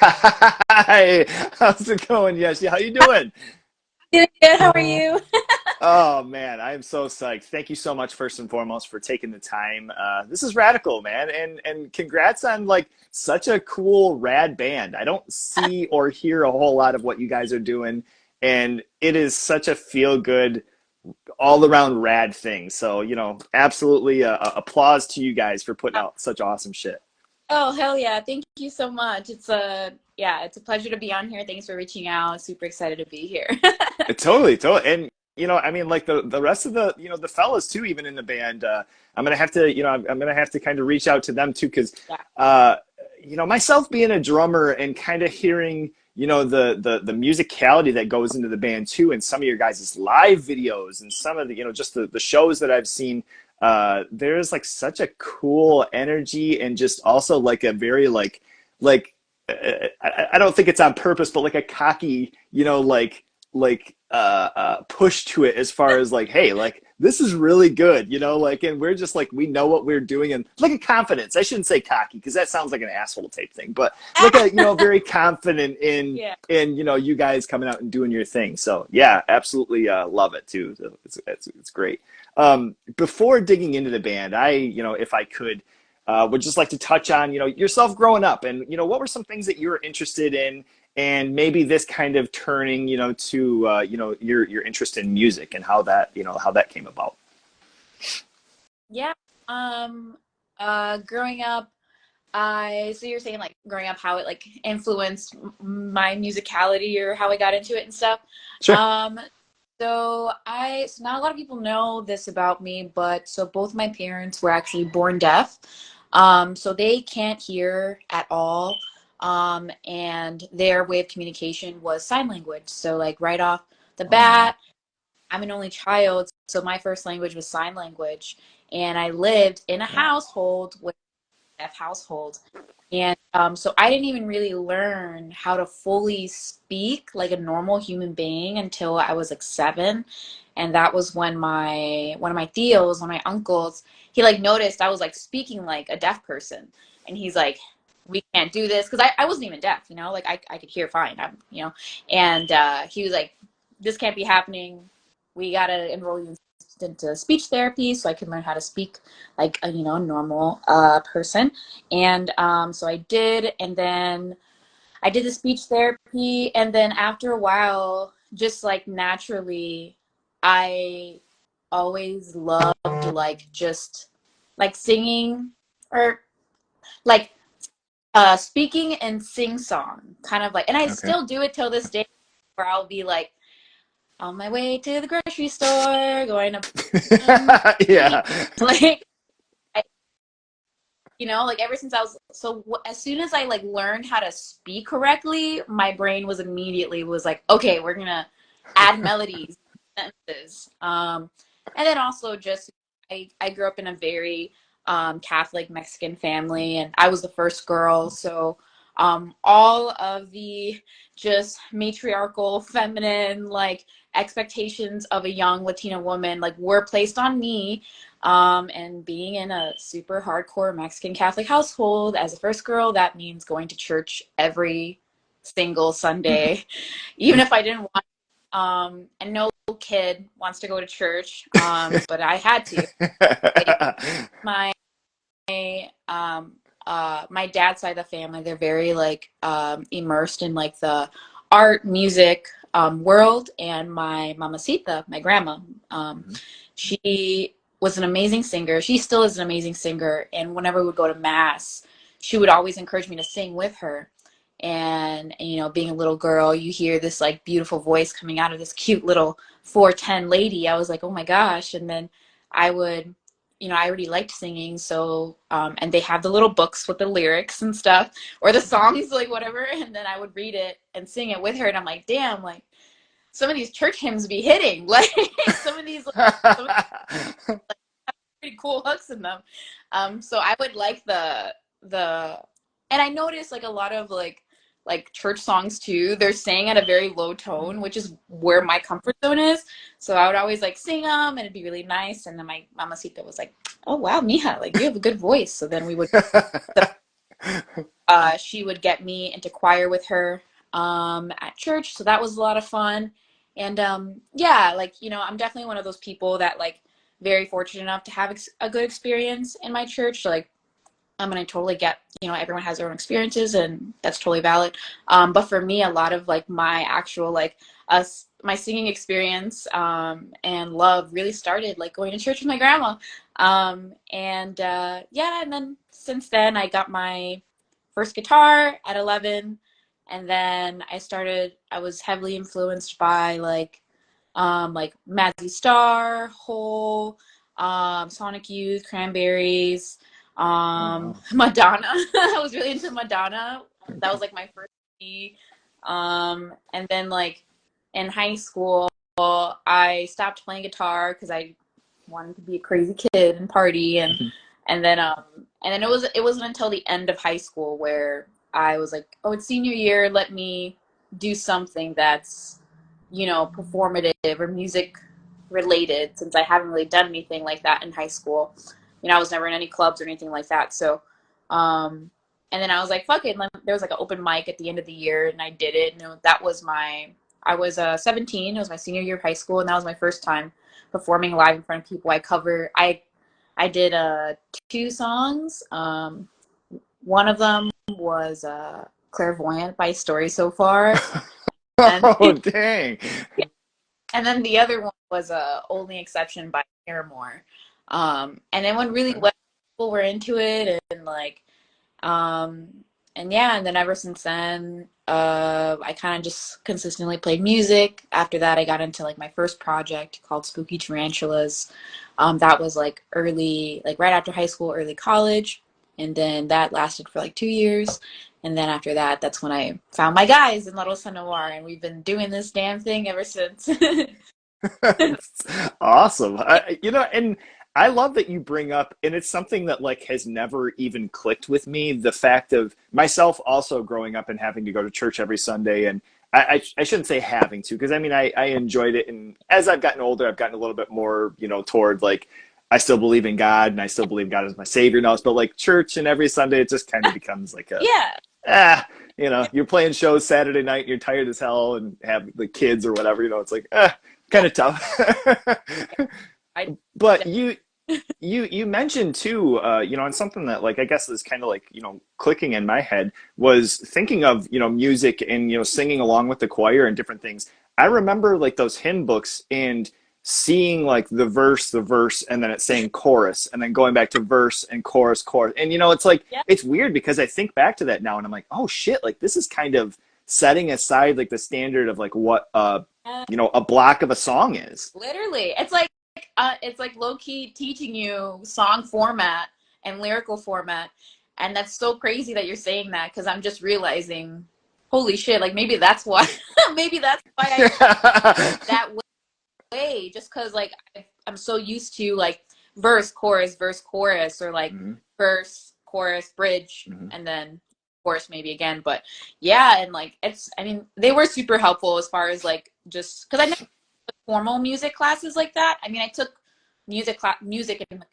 Hi, how's it going, Yeshi? How you doing? Doing good. How are you? Oh man, I am so psyched. Thank you so much, first and foremost, for taking the time. This is radical, man, and congrats on like such a cool, rad band. I don't see or hear a whole lot of what you guys are doing, and it is such a feel good, all around rad thing. So absolutely applause to you guys for putting out such awesome shit. Oh, hell yeah. Thank you so much. It's a pleasure to be on here. Thanks for reaching out. Super excited to be here. Totally, totally. And I mean, like the rest of the the fellas too, even in the band. I'm gonna have to, I'm gonna have to kind of reach out to them too, because Yeah. uh, myself being a drummer and kind of hearing the musicality that goes into the band too, and some of your guys' live videos and some of the just the shows that I've seen. There's like such a cool energy and just also like a very like I don't think it's on purpose, but like a cocky, push to it as far as like, hey, like this is really good, like, and we're just like we know what we're doing, and like a confidence. I shouldn't say cocky because that sounds like an asshole type thing, but like a very confident in Yeah. you guys coming out and doing your thing. So yeah, absolutely love it too. So it's great. Before digging into the band, if I could, would just like to touch on, yourself growing up and, what were some things that you were interested in and maybe this kind of turning, to, your interest in music and how that came about. Yeah. Um, Growing up, so you're saying like growing up how it like influenced my musicality or how I got into it and stuff. Sure. Um, so not a lot of people know this about me, but so both my parents were actually born deaf. So they can't hear at all. And their way of communication was sign language. So like right off the Oh, man. bat, I'm an only child, so my first language was sign language. And I lived in a Wow. household with a deaf household. And so I didn't even really learn how to fully speak like a normal human being until I was like 7. And that was when one of my tios, one of my uncles, he like noticed I was like speaking like a deaf person. And he's like, we can't do this. Because I wasn't even deaf, like I could hear fine. And he was like, this can't be happening. We gotta enroll you into speech therapy so I can learn how to speak like a normal person. And so I did, and then I did the speech therapy, and then after a while, just like naturally, I always loved like just like singing or like speaking and sing song, kind of like, and I Okay. still do it till this day, where I'll be like on my way to the grocery store, going to Yeah. like like ever since I was as soon as I like learned how to speak correctly, my brain was like, okay, we're gonna add melodies, sentences, and then also just I grew up in a very Catholic Mexican family, and I was the first girl, so all of the just matriarchal, feminine like expectations of a young Latina woman like were placed on me, and being in a super hardcore Mexican Catholic household as a first girl, that means going to church every single Sunday, even if I didn't want. And no kid wants to go to church, but I had to. Like, my my dad's side of the family, they're very like immersed in like the art, music world, and my mamacita, my grandma, she was an amazing singer. She still is an amazing singer, and whenever we would go to mass, she would always encourage me to sing with her. And being a little girl, you hear this like beautiful voice coming out of this cute little 4'10" lady. I was like, oh my gosh. And then I would, I already liked singing, so and they have the little books with the lyrics and stuff, or the songs, like whatever, and then I would read it and sing it with her, and I'm like, damn, like some of these church hymns be hitting, like some of these like, some of pretty cool hooks in them. So I would like the and I noticed like a lot of like church songs too, they're sang at a very low tone, which is where my comfort zone is. So I would always like sing them, and it'd be really nice. And then my mamacita was like, "Oh wow, mija, like you have a good voice." So then we would She would get me into choir with her at church, so that was a lot of fun. And yeah, like I'm definitely one of those people that like very fortunate enough to have a good experience in my church. Like and I totally get, everyone has their own experiences and that's totally valid. But for me, a lot of like my actual like my singing experience and love really started like going to church with my grandma. And yeah, and then since then I got my first guitar at 11, and then I was heavily influenced by like Mazzy Star, Hole, Sonic Youth, Cranberries, Oh wow. Madonna. I was really into Madonna. That was like my first CD. And then like in high school, I stopped playing guitar because I wanted to be a crazy kid and party, and then it wasn't until the end of high school where I was like, oh, it's senior year, let me do something that's performative or music related, since I haven't really done anything like that in high school. I was never in any clubs or anything like that. So, and then I was like, fuck it. There was like an open mic at the end of the year, and I did it. And I was 17. It was my senior year of high school, and that was my first time performing live in front of people. I did two songs. One of them was Clairvoyant by Story So Far. And Oh dang. and then the other one was Only Exception by Paramore. And then when really Okay. what people were into it, and like um and yeah, and then ever since then I kind of just consistently played music. After that I got into like my first project called Spooky Tarantulas. That was like early, like right after high school, early college, and then that lasted for like 2 years. And then after that, that's when I found my guys in La Rosa Noir, and we've been doing this damn thing ever since. That's awesome. And I love that you bring up, and it's something that like has never even clicked with me. The fact of myself also growing up and having to go to church every Sunday, and I shouldn't say having to, because I mean I enjoyed it, and as I've gotten older, I've gotten a little bit more, toward like I still believe in God, and I still believe God is my Savior now. But like church and every Sunday, it just kind of becomes like a Yeah. you're playing shows Saturday night, you're tired as hell, and have the kids or whatever, it's like, kind of tough. I But you mentioned too, and something that like I guess is kind of like clicking in my head was thinking of music and singing along with the choir and different things. I remember like those hymn books and seeing like the verse, and then it's saying chorus, and then going back to verse and chorus, chorus, and it's like yeah, it's weird because I think back to that now, and I'm like, oh shit, like this is kind of setting aside like the standard of like what a block of a song is. literally. It's like low key teaching you song format and lyrical format, and that's so crazy that you're saying that, because I'm just realizing, holy shit, like maybe that's why, maybe that's why I that way, just because like I'm so used to like verse chorus, or like Mhm, verse chorus bridge, mhm. and then chorus maybe again. But yeah, and like I mean they were super helpful as far as like, just because I never took formal music classes like that. I mean I took music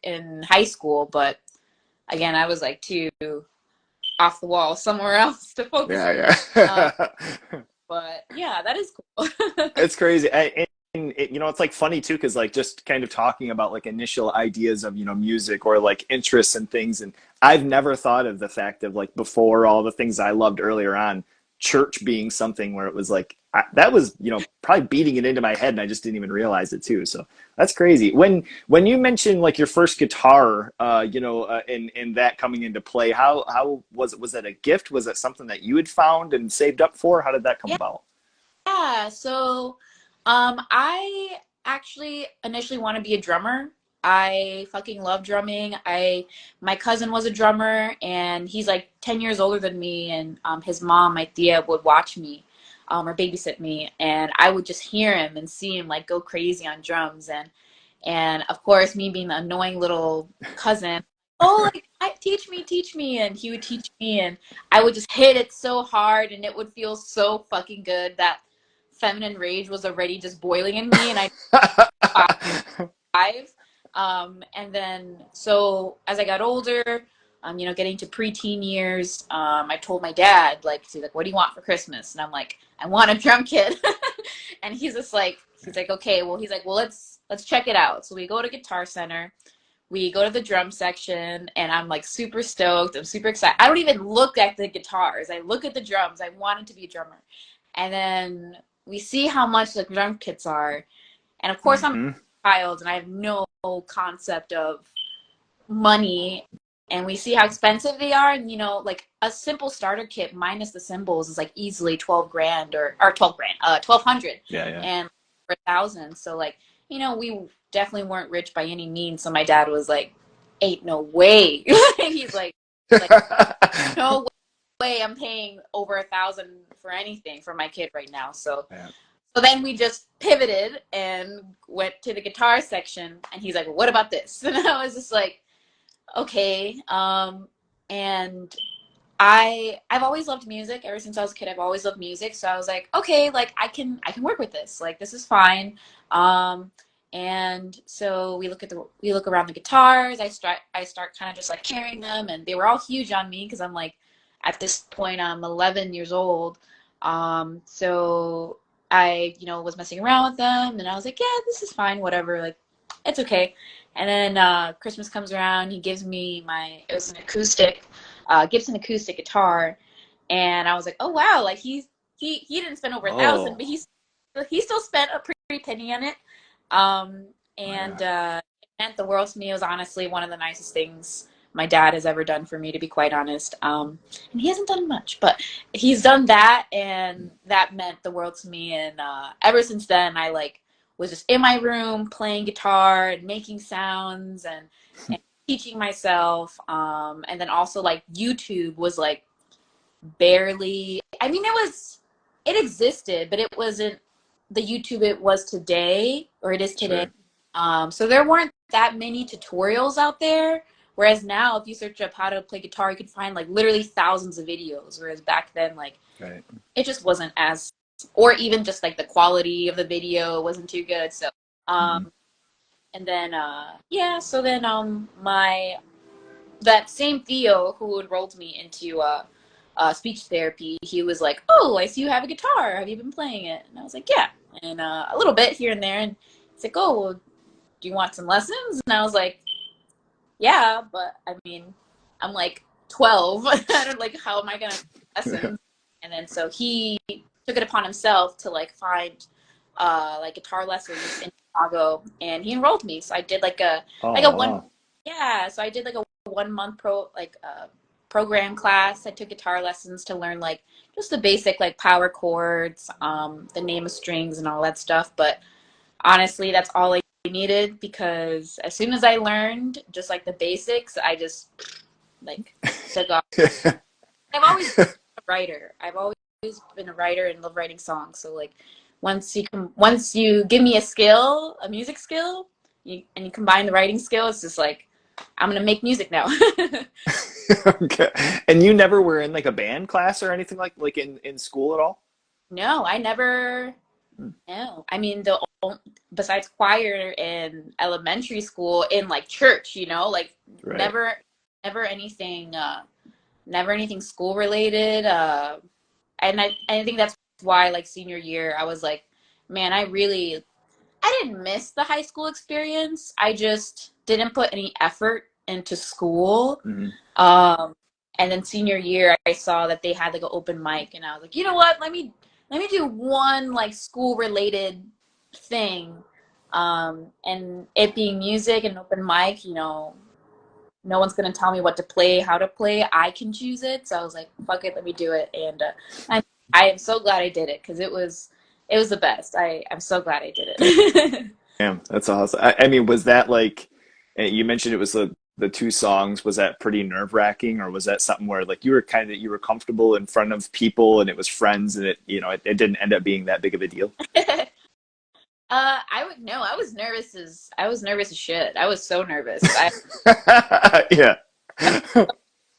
in high school, but again I was like too off the wall somewhere else to focus on. Yeah, uh, yeah. but yeah, that is cool. It's crazy. And it's like funny too, because like just kind of talking about like initial ideas of, music or like interests and things. And I've never thought of the fact of like before all the things I loved earlier on, church being something where it was like, that was, probably beating it into my head and I just didn't even realize it too. So that's crazy. When you mentioned like your first guitar, and that coming into play, how was it? Was that a gift? Was that something that you had found and saved up for? How did that come about? Yeah, so I actually initially want to be a drummer. I fucking love drumming. My cousin was a drummer, and he's like 10 years older than me, and his mom, my tia, would watch me or babysit me, and I would just hear him and see him like go crazy on drums, and of course me being the annoying little cousin, oh like teach me, and he would teach me, and I would just hit it so hard, and it would feel so fucking good. That feminine rage was already just boiling in me, and I five. And then so as I got older, you know, getting to preteen years, I told my dad, like, he's like, what do you want for Christmas? And I'm like, I want a drum kit. And he's just like, he's like, okay, well, he's like, well, let's check it out. So we go to Guitar Center. We go to the drum section, and I'm like super stoked. I'm super excited. I don't even look at the guitars. I look at the drums. I wanted to be a drummer. And then we see how much the drum kits are. And of course, I'm a child, and I have no concept of money. And we see how expensive they are. And, you know, like a simple starter kit minus the cymbals is like easily 12 grand or 12 grand, 1200. Yeah, yeah. And for 1,000. So, like, you know, we definitely weren't rich by any means. So my dad was like, ain't no way. He's like, no way I'm paying over 1,000 for anything for my kid right now. So, yeah. So then we just pivoted and went to the guitar section, and he's like, well, what about this? And I was just like, okay. And I've always loved music. Ever since I was a kid, I've always loved music. So I was like, okay, like I can work with this. Like, this is fine. And so we look around the guitars. I start kind of just like carrying them, and they were all huge on me because I'm like, at this point I'm 11 years old. So I, you know, was messing around with them, and I was like, yeah, this is fine, whatever, like, it's okay. And then Christmas comes around. He gives me it was an acoustic, Gibson acoustic guitar, and I was like, oh wow, like he didn't spend over 1,000, but he still spent a pretty penny on it. It meant the world to me. It was honestly one of the nicest things my dad has ever done for me, to be quite honest. And he hasn't done much, but he's done that, and that meant the world to me. And ever since then, I like was just in my room playing guitar and making sounds and teaching myself. And then also like YouTube was like barely, I mean, it existed, but it wasn't the YouTube it was today, or it is today. Sure. So there weren't that many tutorials out there. Whereas now, if you search up how to play guitar, you can find like literally thousands of videos. Whereas back then, like, it just wasn't as, or even just like the quality of the video wasn't too good. So, and then, so then, that same Theo who enrolled me into, speech therapy, he was like, oh, I see you have a guitar. Have you been playing it? And I was like, yeah. And, a little bit here and there. And he's like, oh, well, do you want some lessons? And I was like, yeah, but I mean, I'm like 12. I don't, like, how am I gonna lessons? And then so he took it upon himself to like find like guitar lessons in Chicago, and he enrolled me. So I did like a so I did like a 1 month program class. I took guitar lessons to learn like just the basic like power chords, the name of strings and all that stuff. But honestly, that's all I needed, because as soon as I learned just like the basics, I just like took off. I've always been a writer. I've always been a writer and love writing songs. So like once you give me a music skill, and you combine the writing skill, it's just like I'm gonna make music now. Okay. And you never were in like a band class or anything like in school at all? No, I never. No, I mean, besides choir in elementary school, in like church, you know, like never anything school related. And I think that's why like senior year, I was like, man, I didn't miss the high school experience. I just didn't put any effort into school. And then senior year, I saw that they had like an open mic, and I was like, you know what, let me do one like school related thing. And it being music and open mic, you know, no one's going to tell me what to play, how to play. I can choose it. So I was like, fuck it, let me do it. And I am so glad I did it, because it was the best. I'm so glad I did it. Damn, that's awesome. I mean, was that like, you mentioned it was the two songs, was that pretty nerve-wracking, or was that something where like you were comfortable in front of people and it was friends, and it didn't end up being that big of a deal? I was nervous as shit. I was so nervous. Yeah.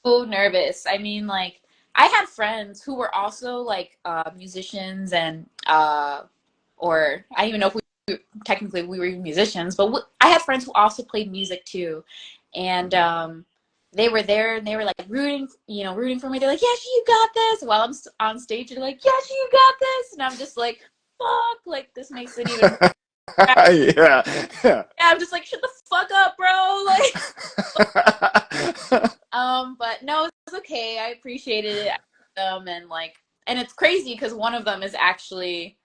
So nervous. I mean, like, I had friends who were also like musicians, and or I don't even know if technically we were musicians, but I had friends who also played music too. And they were there and they were like rooting for me. They're like, Yeshi, you got this. While I'm on stage, they're like, Yeshi, you got this. And I'm just like, fuck, like this makes it even. Yeah. Yeah. Yeah, I'm just like, shut the fuck up, bro. Like, but no, it's okay. I appreciated it. And like, and it's crazy because one of them is actually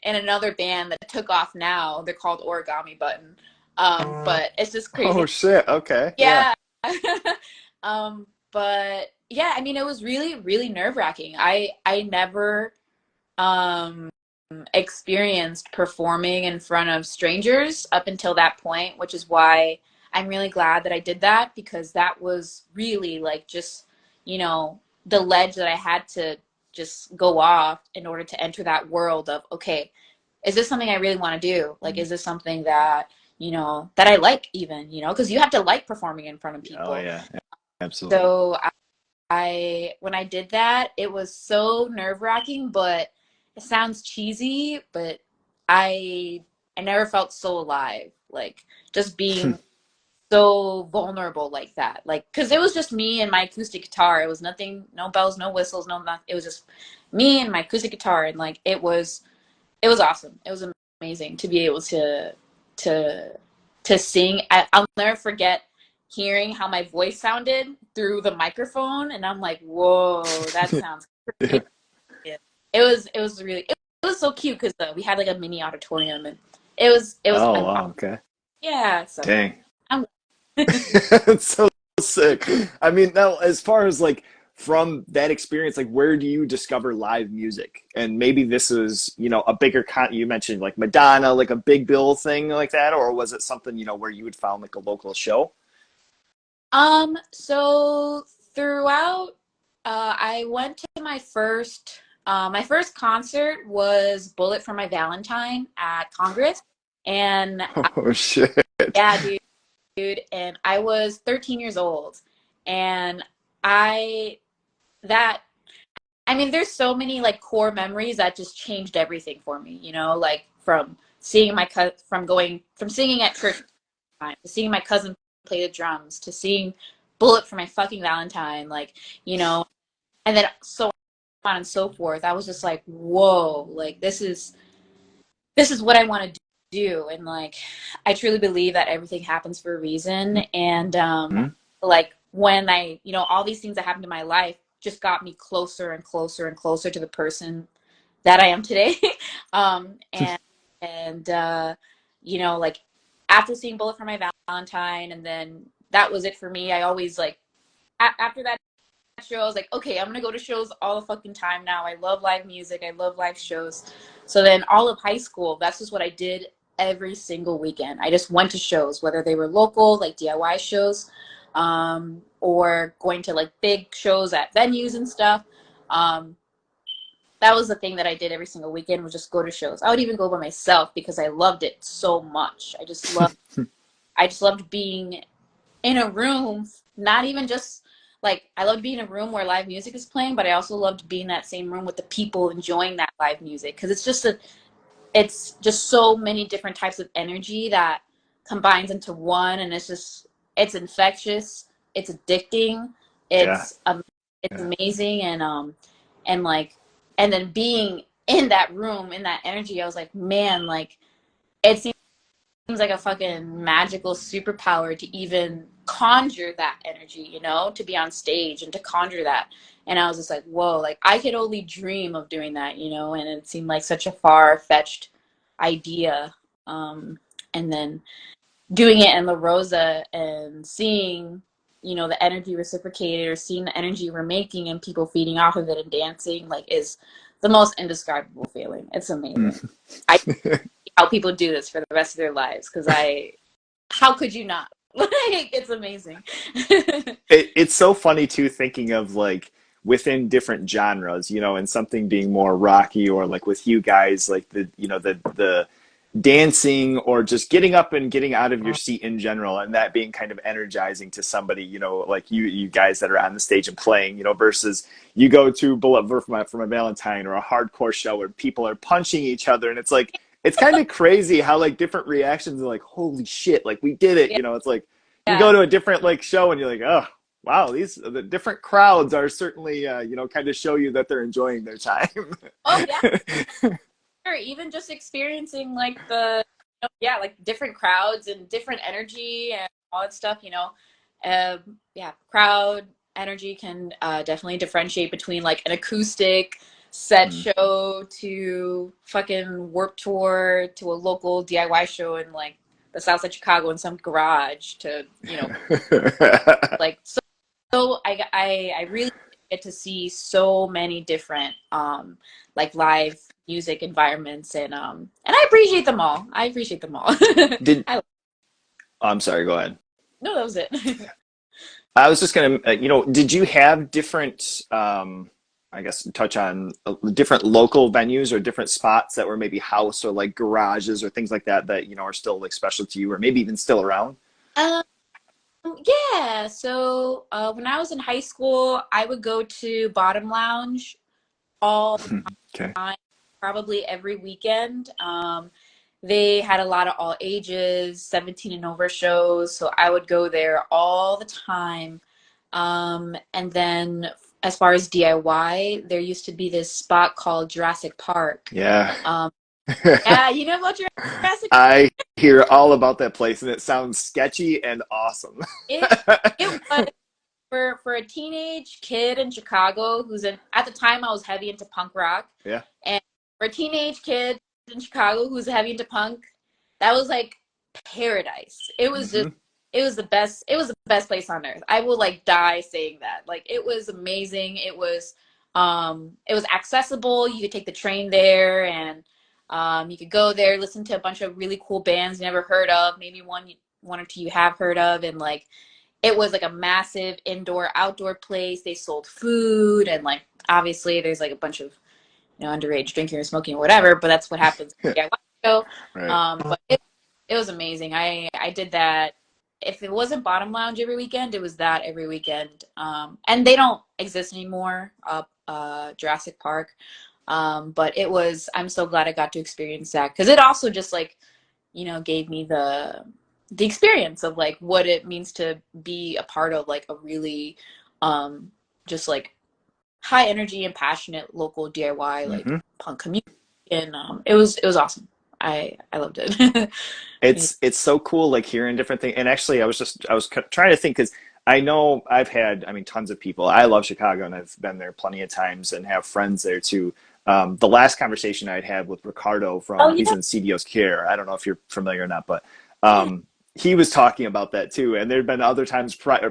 in another band that took off now. They're called Origami Button. But it's just crazy. Oh shit. Okay. Yeah. Yeah. But yeah, I mean, it was really, really nerve-wracking. I never experienced performing in front of strangers up until that point, which is why I'm really glad that I did that, because that was really like just, the ledge that I had to just go off in order to enter that world of, okay, is this something I really want to do? Like, is this something that, that I like even, because you have to like performing in front of people. Oh yeah. Absolutely. So when I did that, it was so nerve-wracking, but it sounds cheesy, but I never felt so alive, like just being so vulnerable like that. Like, because it was just me and my acoustic guitar. It was nothing, no bells, no whistles, no nothing. It was just me and my acoustic guitar, and like it was awesome. It was amazing to be able to sing. I'll never forget hearing how my voice sounded through the microphone, and I'm like, whoa, that sounds crazy. It was really, it was so cute because we had like a mini auditorium, and it was Oh wow. Okay. yeah. So Dang. I'm It's so sick. I mean, now as far as like from that experience, like where do you discover live music? And maybe this is, a bigger you mentioned like Madonna, like a big bill thing like that, or was it something, where you would found like a local show? so throughout, I went to my first concert was Bullet for My Valentine at Congress, and Oh shit. yeah, dude, and I was 13 years old, and I that I mean, there's so many like core memories that just changed everything for me, like from seeing from singing at church time, to seeing my cousin play the drums, to seeing Bullet for My fucking Valentine, like, and then so on and so forth. I was just like, whoa, like this is what I want to do. And like, I truly believe that everything happens for a reason. And Mhm. like when all these things that happened in my life just got me closer and closer and closer to the person that I am today. And like after seeing Bullet for My Valentine, and then that was it for me. I always like, after that show, I was like, okay, I'm gonna go to shows all the fucking time now. I love live music. I love live shows. So then all of high school, that's just what I did every single weekend. I just went to shows, whether they were local, like DIY shows, or going to like big shows at venues and stuff. Um, that was the thing that I did every single weekend, was just go to shows. I would even go by myself because I loved it so much. I just loved being in a room, not even just like, I loved being in a room where live music is playing, but I also loved being in that same room with the people enjoying that live music, because it's just so many different types of energy that combines into one, and it's infectious, it's addicting, Yeah. it's Yeah. amazing, and like, and then being in that room in that energy, I was like, man, like it seems like a fucking magical superpower to even conjure that energy, to be on stage and to conjure that. And I was just like, whoa, like I could only dream of doing that, and it seemed like such a far-fetched idea. And then doing it in La Rosa and seeing, the energy reciprocated, or seeing the energy we're making and people feeding off of it and dancing, like, is the most indescribable feeling. It's amazing. I how people do this for the rest of their lives, because how could you not? Like, it's amazing. It's so funny too, thinking of like within different genres, and something being more rocky, or like with you guys, like the dancing, or just getting up and getting out of your seat in general, and that being kind of energizing to somebody, like you guys that are on the stage and playing, versus you go to Bullet for My Valentine, or a hardcore show where people are punching each other, and it's like, it's kind of crazy how like different reactions are like, holy shit, like we did it, Yeah, it's like you go yeah, to a different like show and you're like, oh, wow, the different crowds are certainly kind of show you that they're enjoying their time. Oh yeah, sure. Even just experiencing like yeah, like different crowds and different energy and all that stuff, yeah, crowd energy can definitely differentiate between like an acoustic set Mm. show to fucking Warped Tour to a local DIY show in like the South Side of Chicago in some garage to, like so I really get to see so many different like live music environments and I appreciate them all. I appreciate them all. Did I, I'm sorry, go ahead. no, that was it. I was just gonna, did you have different, I guess, touch on different local venues or different spots that were maybe house or like garages or things like that that are still like special to you or maybe even still around? um, yeah. So when I was in high school, I would go to Bottom Lounge all the Okay. time, probably every weekend. They had a lot of all ages, 17 and over shows, so I would go there all the time. And then as far as DIY, there used to be this spot called Jurassic Park. Yeah. Yeah, you know about Jurassic Park? I hear all about that place and it sounds sketchy and awesome. It it was for a teenage kid in Chicago at the time I was heavy into punk rock. Yeah. And for a teenage kid in Chicago who's heavy into punk, that was like paradise. It was just it was the best place on earth. I will like die saying that. Like it was amazing. It was accessible. You could take the train there and you could go there, listen to a bunch of really cool bands you never heard of, maybe one or two you have heard of, and like it was like a massive indoor outdoor place. They sold food and like obviously there's like a bunch of underage drinking or smoking or whatever, but that's what happens. Yeah, Right. but it was amazing. I did that. If it wasn't Bottom Lounge every weekend, it was that every weekend. And they don't exist anymore up Jurassic Park. But I'm so glad I got to experience that because it also just like, gave me the experience of like what it means to be a part of like a really just like high energy and passionate local DIY like Hmm. punk community. And it was awesome. I loved it. It's so cool like hearing different things. And actually I was trying to think because I know I've had, I mean, tons of people. I love Chicago and I've been there plenty of times and have friends there too. The last conversation I'd had with Ricardo Oh he's yeah. in CDO's Care. I don't know if you're familiar or not, but he was talking about that too. And there'd been other times prior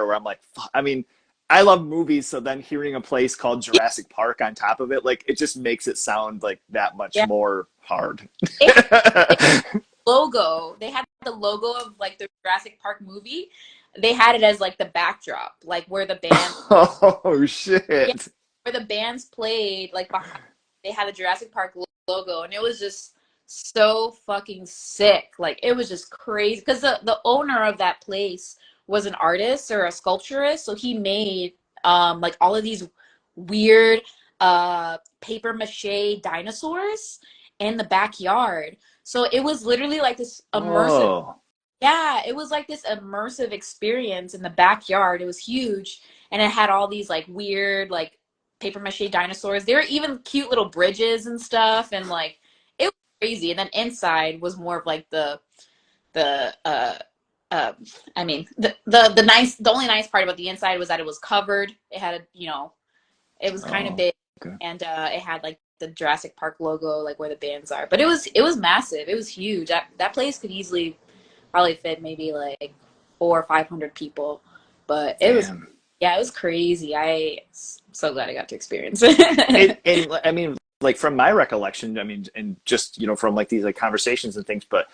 where I'm like, I mean, I love movies, so then hearing a place called Jurassic Park on top of it, like it just makes it sound like that much Yeah. more hard. It logo. They had the logo of like the Jurassic Park movie. They had it as like the backdrop, like where the band Oh yeah, shit. where the bands played, like behind they had the Jurassic Park logo, and it was just so fucking sick. Like it was just crazy because the owner of that place was an artist or a sculpturist, so he made like all of these weird paper mache dinosaurs in the backyard. So it was literally like this immersive. Whoa. Yeah, it was like this immersive experience in the backyard. It was huge, and it had all these like weird like paper mache dinosaurs. There were even cute little bridges and stuff, and like it was crazy. And then inside was more of like the uh I mean the only nice part about the inside was that it was covered. It had it was kind of Oh, big, okay. and it had like the Jurassic Park logo, like where the bands are. But it was massive. It was huge. That place could easily probably fit maybe like 400 or 500 people. But it was Damn. yeah, it was crazy. So glad I got to experience And, it. and I mean, like from my recollection, I mean, and just from like these like conversations and things, but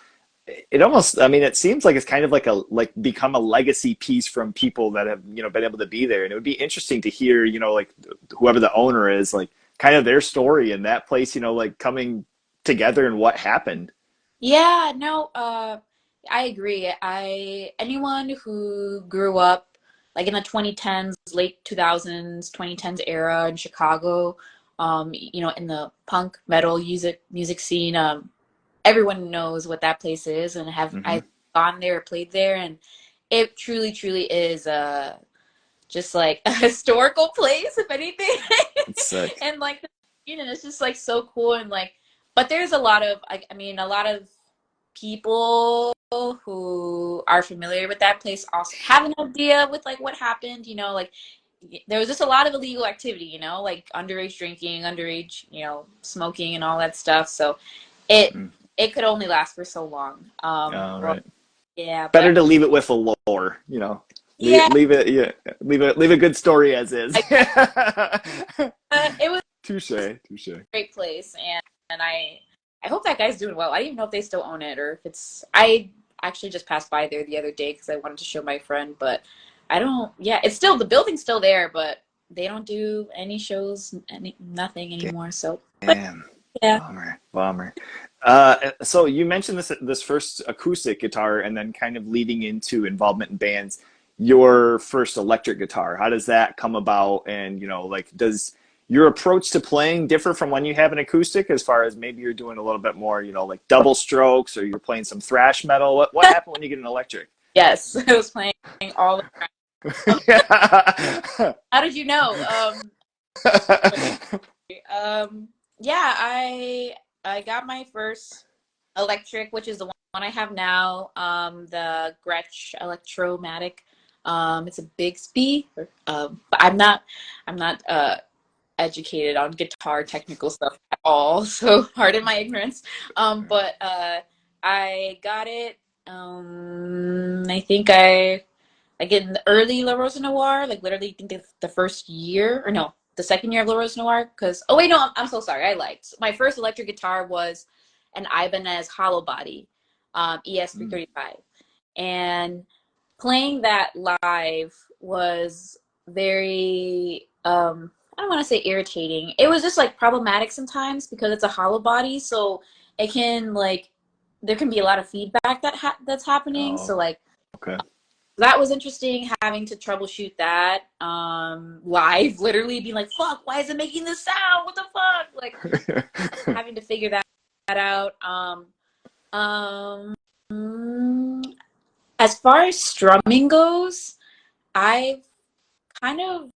it almost, I mean, it seems like it's kind of like become a legacy piece from people that have been able to be there, and it would be interesting to hear like whoever the owner is, like kind of their story in that place, like coming together and what happened. Yeah, no, I agree. Anyone who grew up like in the 2010s, late 2000s, 2010s era in Chicago, in the punk metal music scene, everyone knows what that place is, and have Hmm. I've gone there, played there, and it truly, truly is. just like a historical place, if anything. It's sick. And like, you know, it's just like so cool. And like, but there's a lot of, I mean, a lot of people who are familiar with that place also have an idea with like what happened, you know, like there was just a lot of illegal activity, you know, like underage drinking, underage, you know, smoking and all that stuff. So it Mm. it could only last for so long. All But right. yeah, Better but to leave it with a lore, you know. yeah, Leave it, yeah. Leave a good story as is. it was Touche, touche. a great place, and I hope that guy's doing well. I don't even know if they still own it or if it's. I actually just passed by there the other day because I wanted to show my friend, but I don't. Yeah, it's still the building's still there, but they don't do any shows, nothing anymore. So, but Damn. yeah. Bummer. Bummer. So you mentioned this first acoustic guitar and then kind of leading into involvement in bands. Your first electric guitar, how does that come about? And, you know, like, does your approach to playing differ from when you have an acoustic as far as maybe you're doing a little bit more, you know, like double strokes or you're playing some thrash metal? What happened when you get an electric? Yes, I was playing all the time. How did you know? Yeah, I got my first electric, which is the one I have now, the Gretsch Electromatic. It's a Bigsby. But I'm not educated on guitar technical stuff at all, so pardon my ignorance. But I got it. I think I like in the early La Rosa Noir, like literally, I think the first year, or no, the second year of La Rosa Noir. Because oh wait, no, I'm so sorry. I liked my first electric guitar was an Ibanez hollow body, ES335, and playing that live was very I don't want to say irritating. It was just like problematic sometimes because it's a hollow body, so it can like there can be a lot of feedback that's happening. Oh, So like okay. that was interesting having to troubleshoot that live, literally being like, fuck, why is it making this sound? What the fuck? Like having to figure that out. Um, as far as strumming goes, I've kind of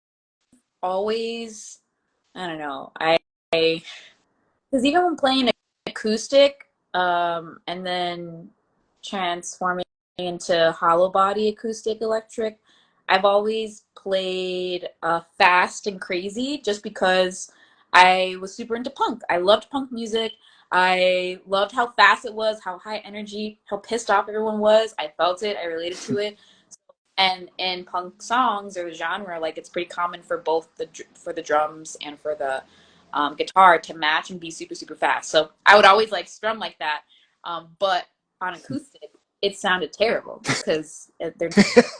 always, I don't know, because even when playing acoustic, and then transforming into hollow body acoustic electric, I've always played fast and crazy just because I was super into punk. I loved punk music. I loved how fast it was, how high energy, how pissed off everyone was. I felt it. I related to it. And in punk songs or genre, like it's pretty common for both for the drums and for the guitar to match and be super super fast. So I would always like strum like that, but on acoustic, it sounded terrible because they're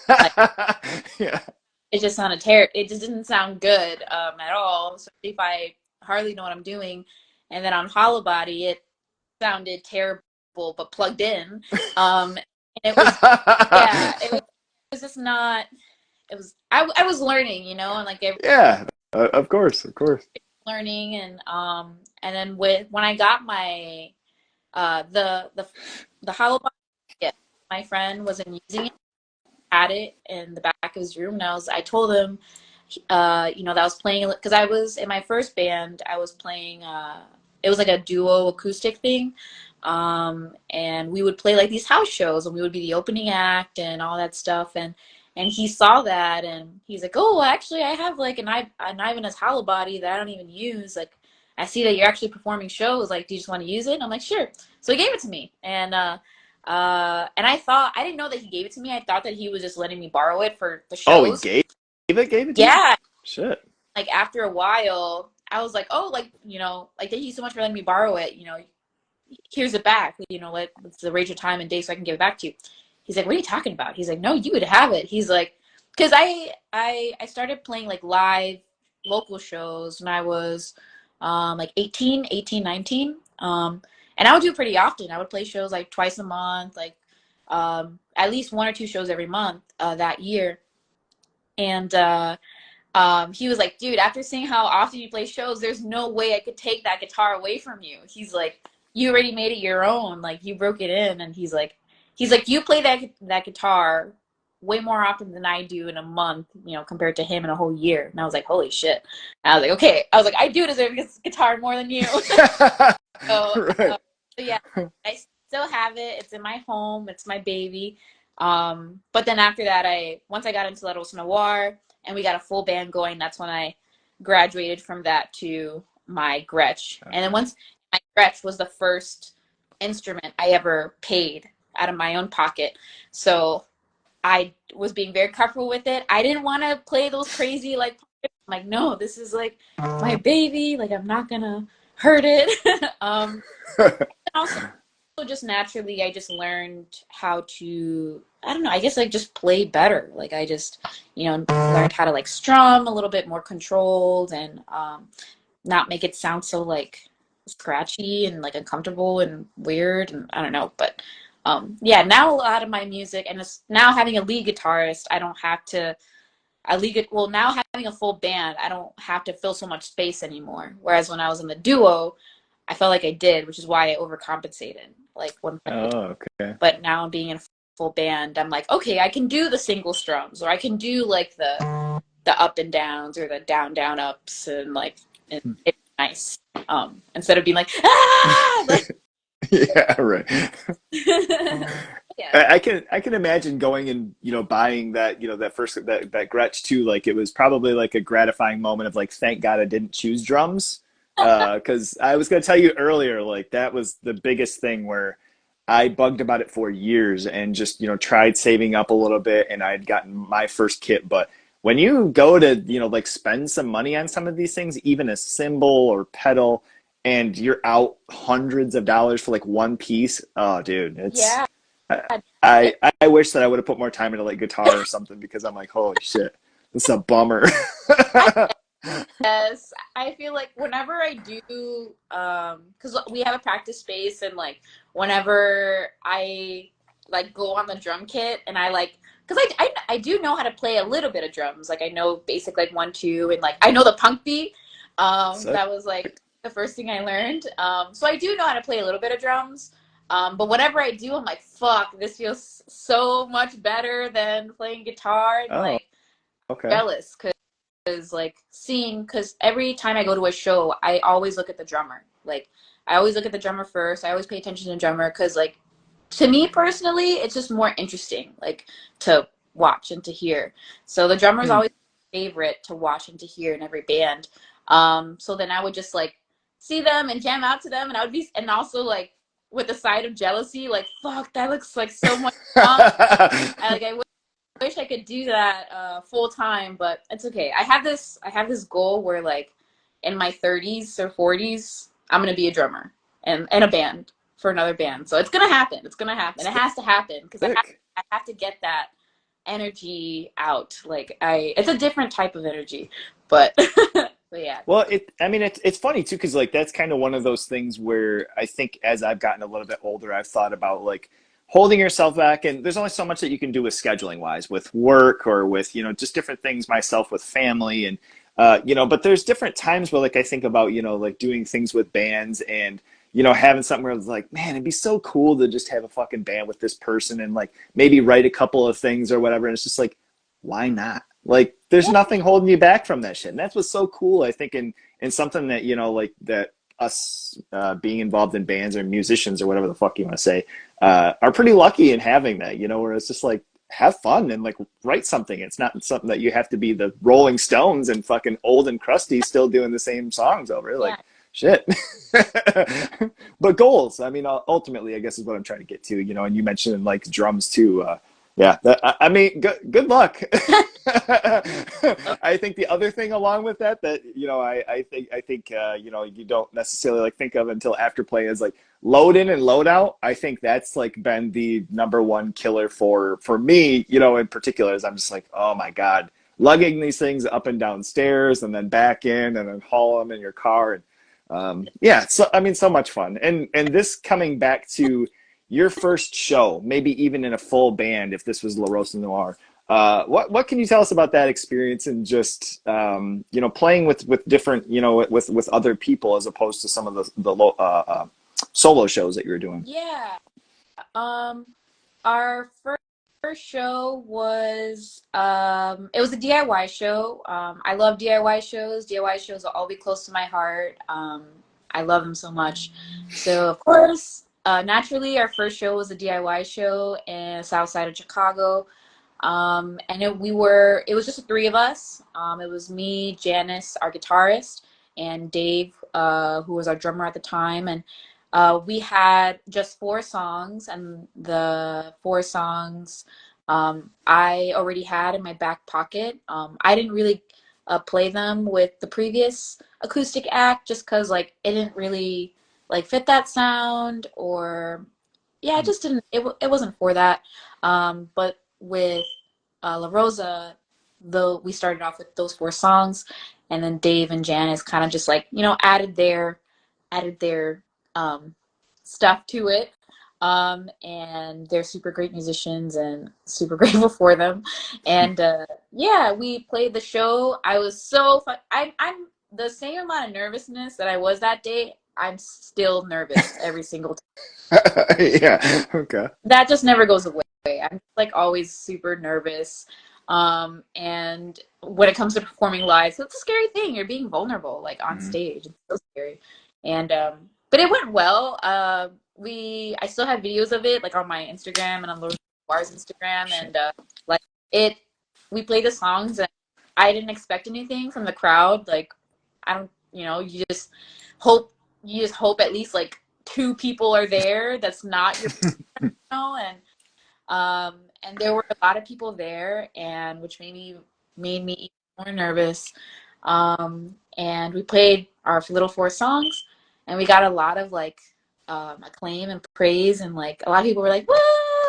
like Yeah. it just sounded terrible. It just didn't sound good at all. So if I hardly know what I'm doing, and then on hollow body, it sounded terrible but plugged in. And it was yeah, it was just not. It was I was learning, you know, and like Yeah, of course, of course. learning and then when I got my the hollow body, yeah, my friend wasn't using it, had it in the back of his room, and I told him you know, that I was playing because I was in my first band, I was playing it was like a duo acoustic thing. And we would play like these house shows and we would be the opening act and all that stuff, and he saw that and he's like, oh, actually I have like an Ibanez hollow body that I don't even use. Like I see that you're actually performing shows, like do you just want to use it? And I'm like, sure. So he gave it to me, and I didn't know that he gave it to me. I thought that he was just letting me borrow it for the Oh, he shows. gave it to you? Yeah, Shit. like after a while I was like, oh, like, you know, like thank you so much for letting me borrow it, you know, here's it back, you know, let's arrange your time and date so I can give it back to you. He's like, what are you talking about? He's like, no, you would have it. He's like, because I started playing like live local shows when I was like 18, 19. And I would do it pretty often. I would play shows like twice a month, like at least one or two shows every month that year. And he was like, dude, after seeing how often you play shows, there's no way I could take that guitar away from you. He's like, you already made it your own. Like you broke it in. And he's like, you play that guitar way more often than I do in a month, you know, compared to him in a whole year. And I was like, holy shit. And I was like, okay. I was like, I do deserve this guitar more than you. So, Right. so yeah, I still have it. It's in my home. It's my baby. But then after that, once I got into La Rosa Noir and we got a full band going, that's when I graduated from that to my Gretsch. And then once my Gretsch was the first instrument I ever paid out of my own pocket. So I was being very comfortable with it. I didn't want to play those crazy I'm like, no, this is like my baby. Like I'm not gonna hurt it. Also just naturally I just learned how to, I don't know, I guess like just play better. Like I just, you know, learned how to like strum a little bit more controlled and not make it sound so like scratchy and like uncomfortable and weird and I don't know. But yeah, now a lot of my music and it's now having a lead guitarist, I don't have to now having a full band, I don't have to fill so much space anymore. Whereas when I was in the duo, I felt like I did, which is why I overcompensated. Like when, Oh, okay. but now being in a full band, I'm like, okay, I can do the single strums, or I can do like the up and downs, or the down down ups, and like it's nice. Instead of being like ah, like Yeah, right. yeah, I can imagine going and buying that that first that Gretsch too. Like it was probably like a gratifying moment of like, thank God I didn't choose drums. Because I was gonna tell you earlier, like that was the biggest thing where I bugged about it for years and just tried saving up a little bit, and I had gotten my first kit. But when you go to like spend some money on some of these things, even a cymbal or pedal, and you're out hundreds of dollars for like one piece, oh dude, it's yeah. I wish that I would have put more time into like guitar or something, because I'm like, holy shit, this is a bummer. Yes, I feel like whenever I do, because we have a practice space, and like whenever I like go on the drum kit, and I like, because I do know how to play a little bit of drums, like I know basic like 1 2, and like I know the punk beat. So, That was like the first thing I learned. So I do know how to play a little bit of drums. But whenever I do, I'm like, fuck, this feels so much better than playing guitar, and oh, like okay. jealous because like seeing, because every time I go to a show I always look at the drummer. Like I always look at the drummer first. I always pay attention to the drummer because like to me personally it's just more interesting like to watch and to hear. So the drummer is Hmm. always my favorite to watch and to hear in every band. So then I would just like see them and jam out to them, and I would be, and also like with the side of jealousy, like fuck, that looks like so much fun. I wish I could do that full time, but it's okay. I have this goal where like in my 30s or 40s, I'm gonna be a drummer and in a band for another band. So it's gonna happen. It's gonna happen. It has to happen because Sick. I have to get that energy out. Like it's a different type of energy, but but yeah. Well, I mean, it's funny too, because like that's kind of one of those things where I think as I've gotten a little bit older, I've thought about like holding yourself back, and there's only so much that you can do with scheduling wise, with work or with just different things, myself with family, and but there's different times where like I think about like doing things with bands, and having something where it's like, man, it'd be so cool to just have a fucking band with this person and like maybe write a couple of things or whatever, and it's just like, why not? Like, there's nothing holding you back from that shit. And that's what's so cool, I think, in something that, like that us being involved in bands or musicians or whatever the fuck you want to say, are pretty lucky in having that, where it's just like, have fun and like write something. It's not something that you have to be the Rolling Stones and fucking old and crusty still doing the same songs over. Yeah. Like, shit. But goals, I mean, ultimately, I guess is what I'm trying to get to, and you mentioned like drums too. Yeah, I mean, good luck. I think the other thing along with that I think you don't necessarily like think of until after play is like load in and load out. I think that's like been the number one killer for me, in particular, is I'm just like, oh my God, lugging these things up and down stairs and then back in and then haul them in your car. And yeah, so I mean, so much fun. And this coming back to your first show, maybe even in a full band, if this was La Rosa Noir, what can you tell us about that experience, and just playing with different with other people as opposed to some of the solo shows that you were doing? Yeah. Our first first show was it was a DIY show. I love DIY shows. DIY shows will all be close to my heart. I love them so much. So of course, naturally, our first show was a DIY show in the south side of Chicago. And it was just the three of us. It was me, Janice, our guitarist, and Dave, who was our drummer at the time. And we had just four songs, and the four songs I already had in my back pocket. I didn't really play them with the previous acoustic act just because like it didn't really like fit that sound, or yeah, it just didn't. It wasn't for that. But with La Rosa, though, we started off with those four songs, and then Dave and Janice kind of just like added their stuff to it. And they're super great musicians and super grateful for them. And yeah, we played the show. I was so fun. I'm the same amount of nervousness that I was that day. I'm still nervous every single time. Yeah. Okay. That just never goes away. I'm like always super nervous. And when it comes to performing live, so it's a scary thing. You're being vulnerable, like on stage. It's so scary. And but it went well. I still have videos of it, like on my Instagram and on Rosa Noir's Instagram, and like it. We played the songs, and I didn't expect anything from the crowd. Like I don't, hope you just hope at least like two people are there. That's not your, and there were a lot of people there, and which made me even more nervous. And we played our little four songs, and we got a lot of like acclaim and praise, and like a lot of people were like, "Woo!"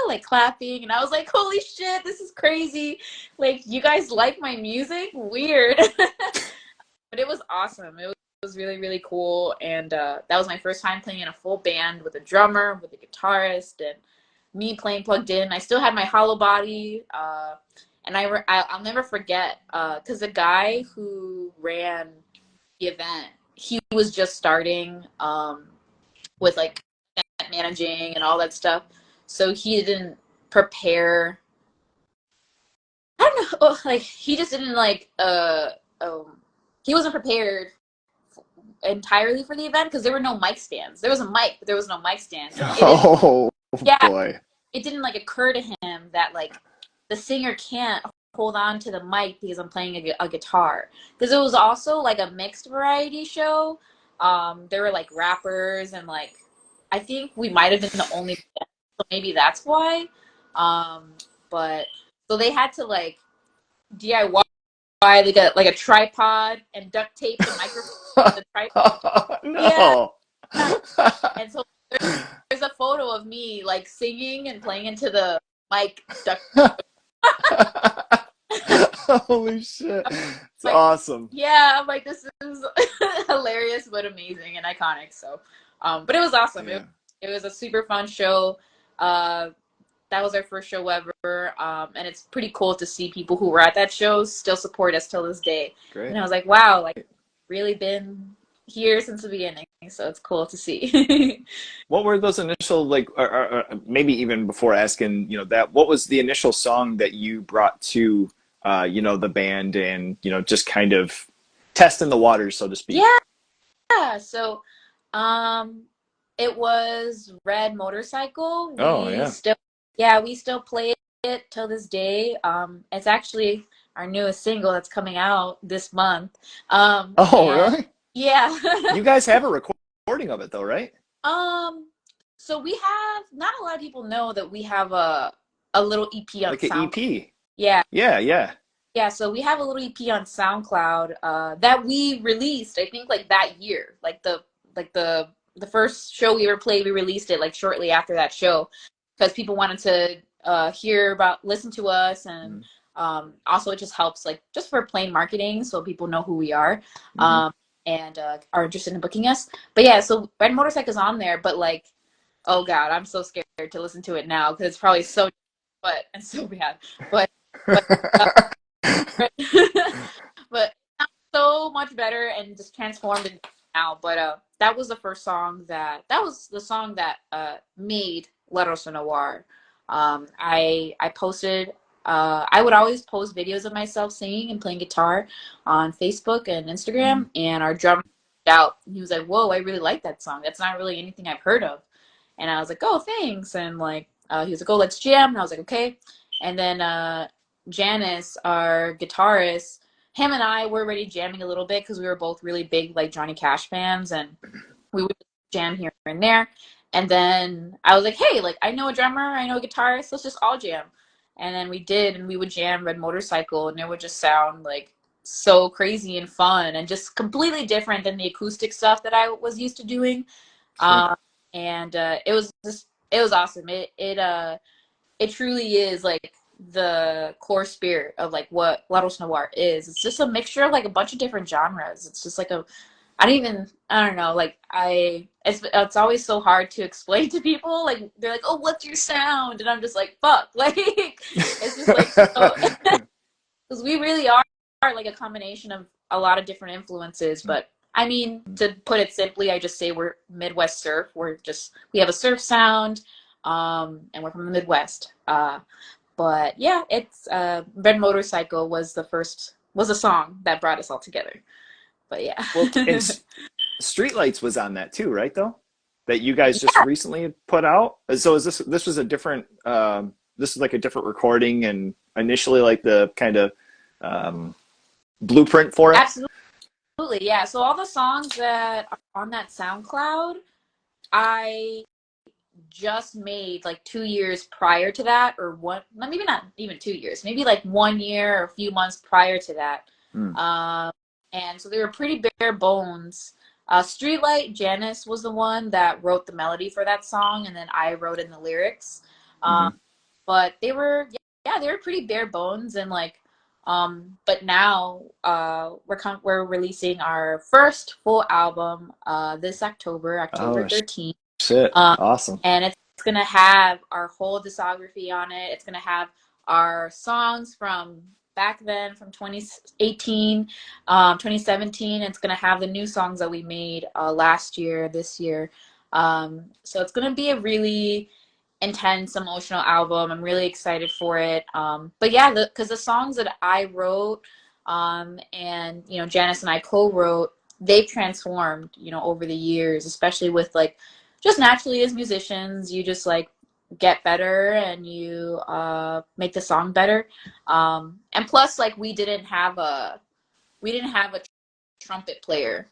like clapping, and I was like, "Holy shit, this is crazy! Like you guys like my music? Weird." But it was awesome. It was really, really cool, and that was my first time playing in a full band with a drummer, with a guitarist, and me playing plugged in. I still had my hollow body, and I'll never forget because the guy who ran the event, he was just starting with like managing and all that stuff, so he didn't prepare. I don't know, like he just didn't like he wasn't prepared entirely for the event because there were no mic stands. There was a mic, but there was no mic stand. Oh Yeah, boy. it didn't like occur to him that like the singer can't hold on to the mic because I'm playing a guitar. Because it was also like a mixed variety show. There were like rappers, and like I think we might have been the only band, so maybe that's why. But so they had to like DIY like a tripod and duct tape the microphone to the tripod. No. Yeah. And so there's a photo of me like singing and playing into the mic duct tape. Holy shit. It's Like, awesome. yeah, I'm like, this is hilarious but amazing and iconic. So but it was awesome. Yeah. It was a super fun show. That was our first show ever, and it's pretty cool to see people who were at that show still support us till this day. Great. And I was like, wow, like really been here since the beginning, so it's cool to see. What were those initial like, or maybe even before asking, that what was the initial song that you brought to, the band, and just kind of testing the waters, so to speak? Yeah. So, it was Red Motorcycle. Oh yeah. We still play it till this day. It's actually our newest single that's coming out this month. Oh really? Yeah. You guys have a recording of it though, right? So we have, not a lot of people know that we have a little EP on Like an SoundCloud. EP. Yeah. Yeah. Yeah, so we have a little EP on SoundCloud that we released, I think, like that year. Like the first show we ever played, we released it like shortly after that show because people wanted to listen to us, and also it just helps like just for plain marketing, so people know who we are. And are interested in booking us. But yeah, so Red Motorcycle's on there, but like, oh god, I'm so scared to listen to it now because it's probably so and so bad. But but it's so much better and just transformed into now. But that was the first song that was the song that made La Rosa Noir. I posted. I would always post videos of myself singing and playing guitar on Facebook and Mm. Instagram, and our drummer reached out. He was like, "Whoa, I really like that song. That's not really anything I've heard of." And I was like, "Oh, thanks." And like, he was like, "Oh, let's jam." And I was like, "Okay." And then Janice, our guitarist, him and I were already jamming a little bit because we were both really big like Johnny Cash fans, and we would jam here and there. And then I was like, "Hey, like I know a drummer, I know a guitarist. Let's just all jam." And then we did, and we would jam Red Motorcycle, and it would just sound like so crazy and fun, and just completely different than the acoustic stuff that I was used to doing. Sure. And it was awesome. It truly is like the core spirit of like what Rosa Noir is. It's just a mixture of like a bunch of different genres. It's just like a I don't know, like it's always so hard to explain to people. Like they're like, "Oh, what's your sound?" And I'm just like, "Fuck." Like it's just like so because we really are like a combination of a lot of different influences, but I mean, to put it simply, I just say we're Midwest surf. We have a surf sound, and we're from the Midwest. But yeah, it's Red Motorcycle was a song that brought us all together. But yeah. Well, and Streetlights was on that too, right? Though that you guys just Yeah, recently put out. So is this was a different this is like a different recording and initially like the kind of um, blueprint for it. absolutely. Yeah. So all the songs that are on that SoundCloud, I just made like 2 years prior to that, or one, maybe not even 2 years, maybe like 1 year or a few months prior to that. Mm. Um, and so they were pretty bare bones. Streetlight, Janice was the one that wrote the melody for that song, and then I wrote in the lyrics. Um, Hmm. but they were, yeah, they were pretty bare bones, and like, but now we're releasing our first full album this October, October Oh 13th. shit! Um, Awesome. and it's gonna have our whole discography on it. It's gonna have our songs from back then, from 2018, 2017. It's gonna have the new songs that we made last year, this year. So it's gonna be a really intense, emotional album. I'm really excited for it. But yeah, because the songs that I wrote, and Janice and I co-wrote, they've transformed, over the years, especially with like just naturally as musicians, you just like get better and you make the song better. And plus, like we didn't have a trumpet player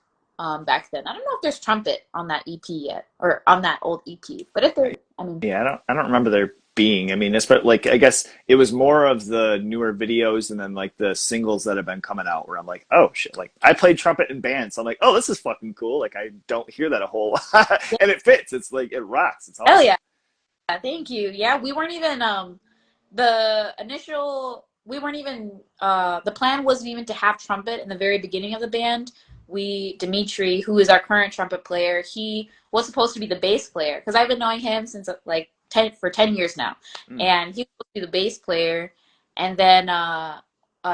back then. I don't know if there's trumpet on that EP yet, or on that old EP. But if there, I mean, Yeah, I don't remember there being. I mean, it's but like I guess it was more of the newer videos and then like the singles that have been coming out where I'm like, oh shit, like I played trumpet in bands. So I'm like, oh, this is fucking cool. Like I don't hear that a whole lot. yeah, And it fits. It's like it rocks. It's hell awesome. yeah, thank you. Yeah, we weren't even the initial we weren't even the plan wasn't even to have trumpet in the very beginning of the band. We Dimitri, who is our current trumpet player, he was supposed to be the bass player because I've been knowing him since like 10 years now, Mm. and he was supposed to be the bass player. And then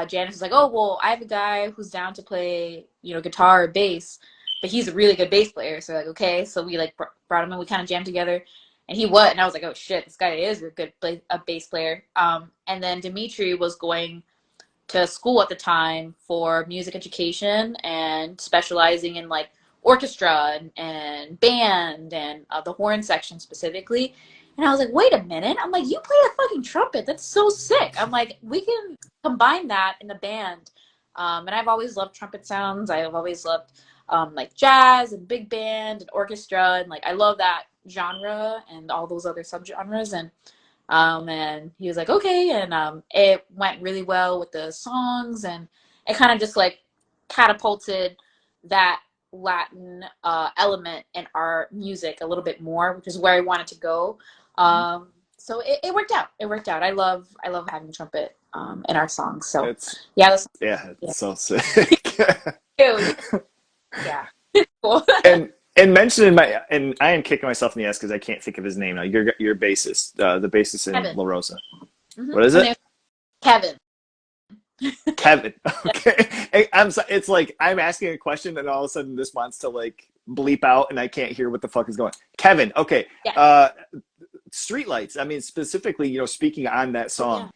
Janice was like, "Oh well, I have a guy who's down to play guitar or bass, but he's a really good bass player." So like, okay, so we like brought him in. We kind of jammed together, and he was, and I was like, "Oh shit, this guy is a good a bass player." And then Dimitri was going to school at the time for music education and specializing in like orchestra and band and the horn section specifically. And I was like, wait a minute. I'm like, you play a fucking trumpet. That's so sick. I'm like, we can combine that in the band. And I've always loved trumpet sounds. I've always loved like jazz and big band and orchestra. And like, I love that genre and all those other subgenres. And he was like, okay. And it went really well with the songs. And it kind of just like catapulted that Latin element in our music a little bit more, which is where I wanted to go. Mhm. So it worked out. It worked out. I love having trumpet in our songs. So It's yeah, that's yeah, yeah. it's so sick. Ew, yeah. Cool. And mentioning my and I am kicking myself in the ass because I can't think of his name now. Your bassist, the bassist in Kevin. La Rosa. Hmm. What is His it? name's Kevin. Kevin. Yeah. Okay. It's like I'm asking a question and all of a sudden this wants to like bleep out and I can't hear what the fuck is going. Kevin. Okay. Yeah. Uh Streetlights. I mean, specifically, speaking on that Oh song, yeah.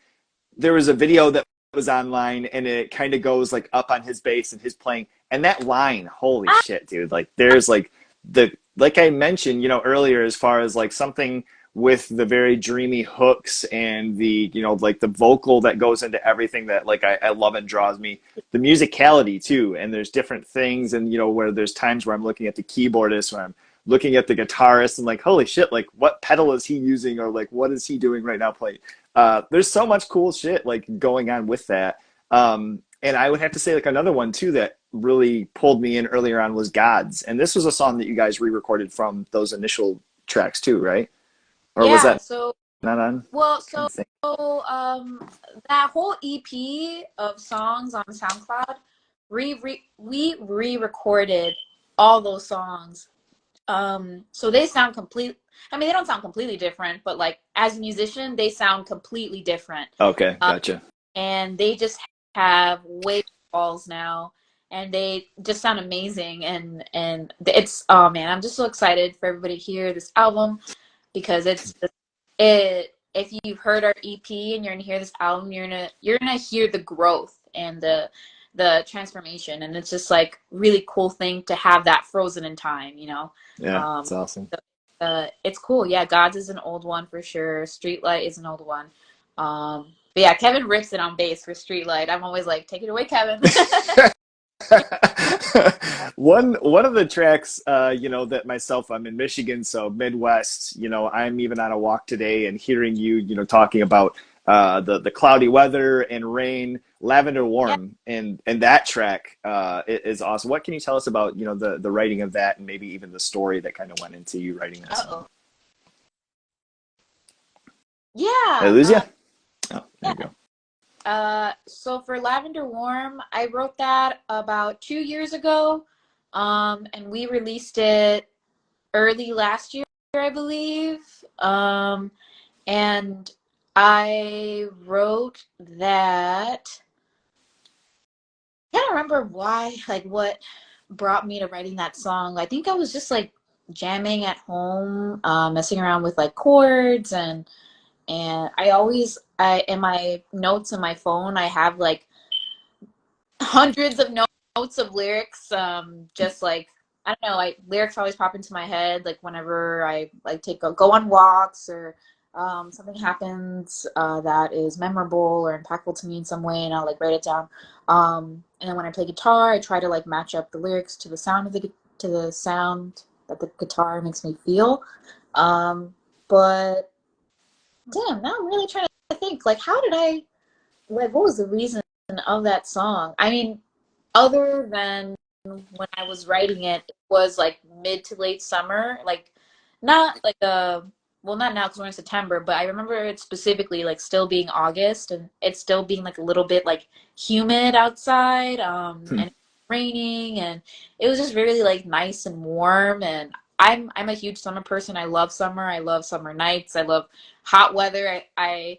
there was a video that was online and it kind of goes like up on his bass and his playing and that line, holy Ah, shit, dude. Like there's like the like I mentioned, earlier as far as like something with the very dreamy hooks and the, like the vocal that goes into everything that like I love and draws me. The musicality too. And there's different things and where there's times where I'm looking at the keyboardist, where I'm looking at the guitarist and like, holy shit, like what pedal is he using or like what is he doing right now playing? There's so much cool shit like going on with that. And I would have to say like another one too that really pulled me in earlier on was Gods. And this was a song that you guys re-recorded from those initial tracks too, right? Or was yeah. that So not on? well, Trying so to think. that whole EP of songs on SoundCloud, we re-recorded all those songs. So they sound complete. I mean, they don't sound completely different, but like as a musician, they sound completely different. Okay, Um, gotcha. and they just have way balls now, and they just sound amazing. And it's, oh man, I'm just so excited for everybody to hear this album because it. If you've heard our EP and you're gonna hear this album, you're gonna hear the growth and the transformation, and it's just like really cool thing to have that frozen in time, you know. Yeah, Um, it's awesome. it's cool. Yeah, Gods is an old one for sure. Streetlight is an old one. But yeah, Kevin rips it on bass for Streetlight. I'm always like, take it away, Kevin. One of the tracks, that myself, I'm in Michigan, so Midwest, I'm even on a walk today and hearing you, talking about the cloudy weather and rain, Lavender Yeah. Warm, and that track is awesome. What can you tell us about, the writing of that and maybe even the story that kind of went into you writing that song? Uh-oh. Did I Yeah. lose you? Oh, there Yeah. you go. So for Lavender Warm, I wrote that about 2 years ago. And we released it early last year, I believe. And I wrote that. I can't remember why, like what brought me to writing that song. I think I was just like jamming at home, messing around with like chords and I in my notes in my phone I have like hundreds of notes of lyrics. Just like I don't know, like lyrics always pop into my head like whenever I like go on walks or something happens that is memorable or impactful to me in some way, and I'll like write it down. And then when I play guitar, I try to like match up the lyrics to the sound to the sound that the guitar makes me feel. But damn, now I'm really trying to think like how did I like what was the reason of that song? I mean, other than when I was writing it, it was like mid to late summer, like not like well, not now because we're in September, but I remember it specifically like still being August and it still being like a little bit like humid outside, Hmm. and raining, and it was just really like nice and warm. And I'm a huge summer person. I love summer. I love summer nights. I love hot weather. I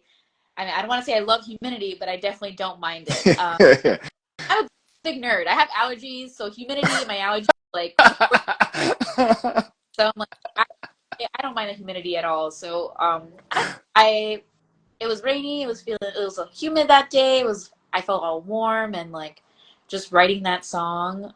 mean, I don't want to say I love humidity, but I definitely don't mind it. I'm a big nerd. I have allergies, so humidity, my allergies, like, so I'm like, I don't mind the humidity at all. So, I, it was rainy. It was humid that day. I felt all warm and like, just writing that song.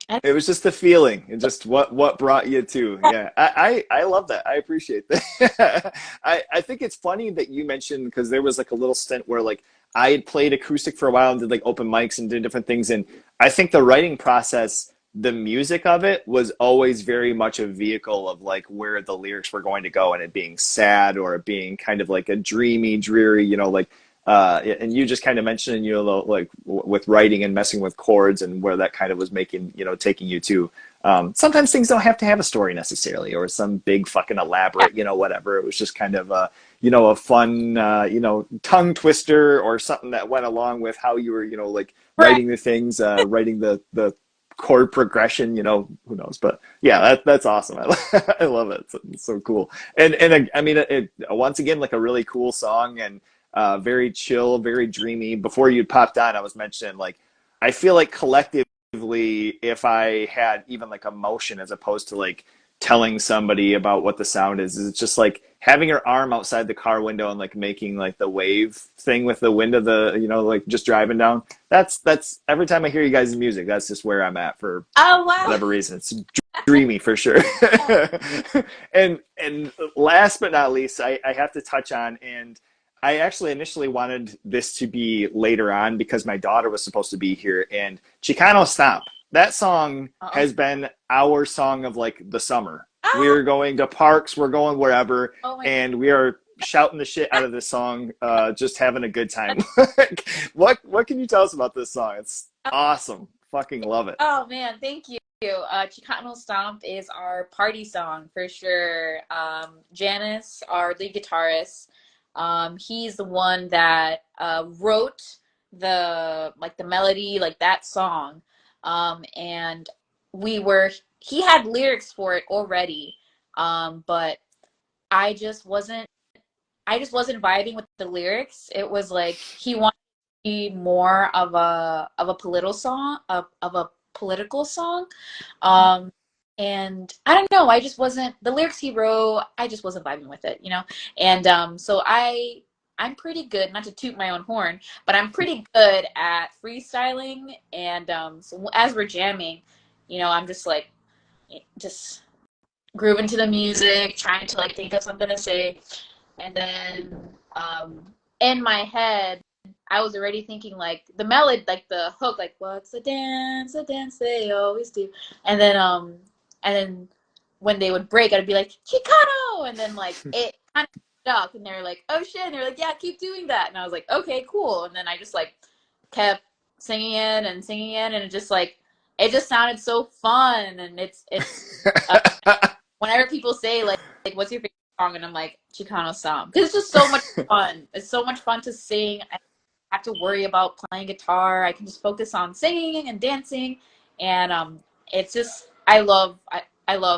I, It was just the feeling and just what brought you to. Yeah, I love that. I appreciate that. I think it's funny that you mentioned because there was like a little stint where like I had played acoustic for a while and did like open mics and did different things. And I think the writing process, the music of it was always very much a vehicle of like where the lyrics were going to go and it being sad or it being kind of like a dreamy, dreary, like and you just kind of mentioned, like with writing and messing with chords and where that kind of was making, taking you to. Sometimes things don't have to have a story necessarily or some big fucking yeah, elaborate, whatever. It was just kind of a fun, tongue twister or something that went along with how you were, like right. writing the things, writing the chord progression, who knows, but yeah, that's awesome. I love it. It's so cool. And I mean, once again, like a really cool song and, very chill, very dreamy. Before you popped on, I was mentioning like I feel like collectively, if I had even like emotion as opposed to like telling somebody about what the sound is. It's just like having your arm outside the car window and like making like the wave thing with the wind of the, like just driving down. That's every time I hear you guys' music, that's just where I'm at for Oh wow. whatever reason. It's dreamy for sure. And last but not least, I have to touch on, and I actually initially wanted this to be later on because my daughter was supposed to be here, and Chicano Stomp. That song Uh-oh. has been our song of like the summer. Ah! We're going to parks, we're going wherever, Oh my and we are shouting the shit out of this song, just having a good time. What can you tell us about this song? It's awesome. Fucking love it. Oh man, thank you. Chicano Stomp is our party song for sure. Janice, our lead guitarist, he's the one that wrote the melody, like that song. And he had lyrics for it already. But I just wasn't vibing with the lyrics. It was like he wanted to be more of a political song, of a political song. And I don't know, I just wasn't, the lyrics he wrote, I just wasn't vibing with it, And so I'm pretty good, not to toot my own horn, but I'm pretty good at freestyling. And so as we're jamming, I'm just like just grooving to the music, trying to like think of something to say. And then in my head, I was already thinking like the melody, like the hook, like what's a dance they always do. And then when they would break, I'd be like Chicano, and then like it kind of stuck, and they're like, oh shit, and they're like, yeah, keep doing that, and I was like, okay, cool. And then I just like kept singing it and singing it, and it just sounded so fun. And it's whenever people say like what's your favorite song, and I'm like Chicano Stomp, because it's just so much fun. It's so much fun to sing. I don't have to worry about playing guitar. I can just focus on singing and dancing, and it's just I love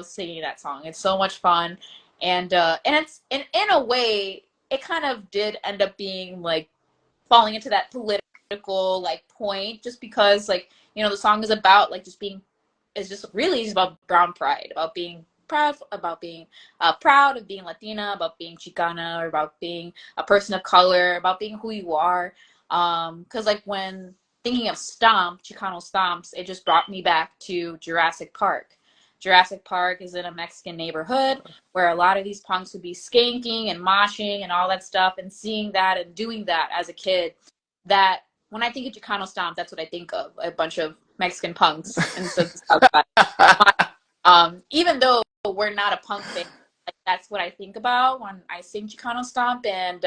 singing that song. It's so much fun, and it's in a way it kind of did end up being like falling into that political like point, just because like the song is about like just being, it's just really just about brown pride, about being proud, about being proud of being Latina, about being Chicana, or about being a person of color, about being who you are. Because like when thinking of stomp, Chicano stomps, it just brought me back to Jurassic Park. Jurassic Park is in a Mexican neighborhood where a lot of these punks would be skanking and moshing and all that stuff, and seeing that and doing that as a kid, that when I think of Chicano stomp, that's what I think of, a bunch of Mexican punks and stuff. Even though we're not a punk band, like, that's what I think about when I sing Chicano Stomp. And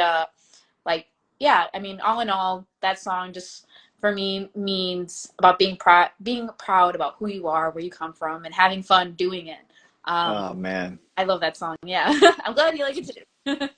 like, yeah, I mean, all in all, that song just for me means about being proud about who you are, where you come from, and having fun doing it. Oh man, I love that song. Yeah, I'm glad you like it too.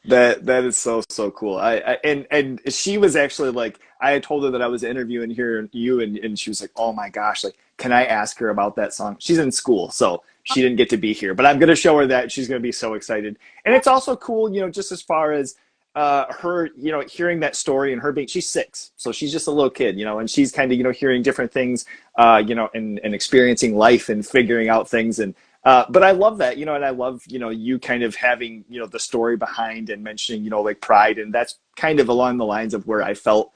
that is so cool. And she was actually like, I had told her that I was interviewing you, and she was like, oh my gosh, like, can I ask her about that song? She's in school, so she didn't get to be here, but I'm gonna show her that. She's gonna be so excited. And it's also cool, just as far as her, hearing that story, and her being, she's 6, so she's just a little kid, and she's kind of, hearing different things, and experiencing life and figuring out things. And but I love that, and I love, you kind of having, the story behind and mentioning, like pride. And that's kind of along the lines of where I felt,